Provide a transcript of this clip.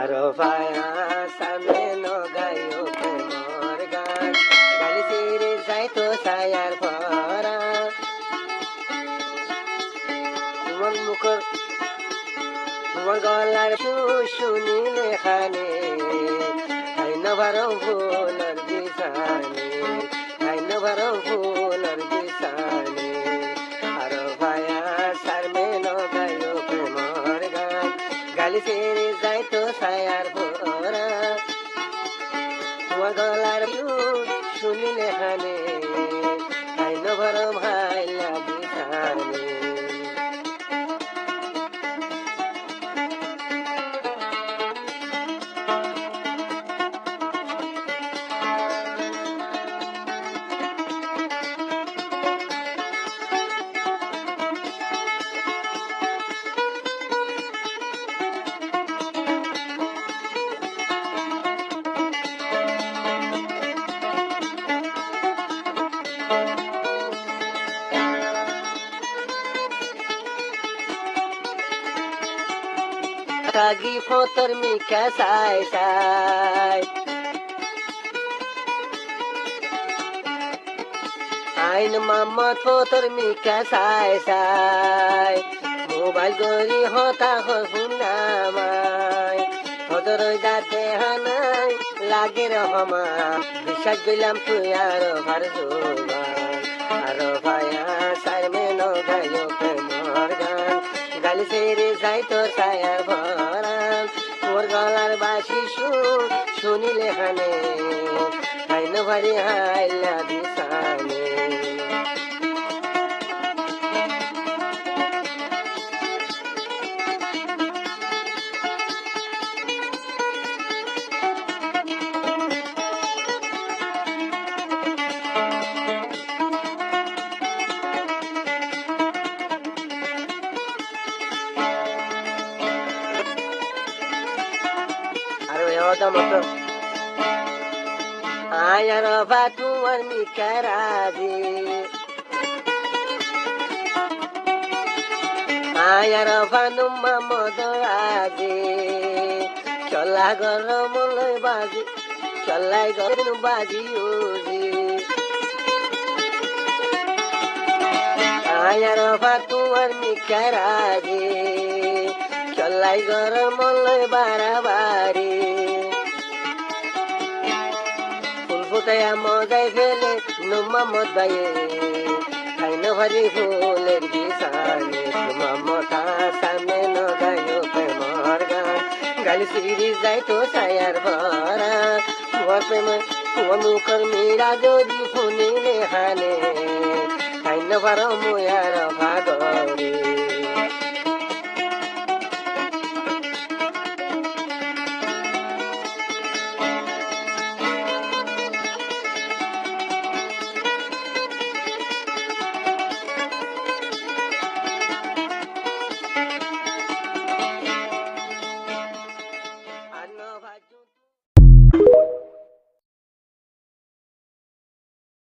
আরো পায়া সামনে নগায়ো প্রেমর গান গালি সিরে যাইতো ছায়ার পরা তোমার মুখর তোমার গলার সুর শুনিলে খানে খাইন ভারো ফুলর বিছানে খাইন ভারো ফুলর বিছানে আরো পায়া সামনে নগায়ো প্রেমর গান গালি সিরে যাইতো ছায়ার পরা তোমার গলার সুর শুনিলে খানে খাইন ভারো ভাইলা বিছানে Kagi fotor mika sai sai Ain mama fotor mika sai sai Mobile gori hota ho hunamai Fotor jate hanai lage rahama Bishak bilam tu yaro farzuba Aro bhaya sar me no gayo premor gan Gali sere jai tor sayar bharan Tor galar bashi shunile hane Hain bhari haila bisane Motor Ayar batu warmi karadi Ayar banu mamodoradi Cholla goro mulai baji Cholla goro baji uzi Ayar batu warmi karadi Cholla goro mulai barabari Kaya mojai fele numa modbaye Kaino bhari phuler bisane Numa mota samne no gayo premor gan Gali siri jaito sayar bhara Tumar prema tumar mukhar mira jodi phunile hane Kaino bharo muyar bhagori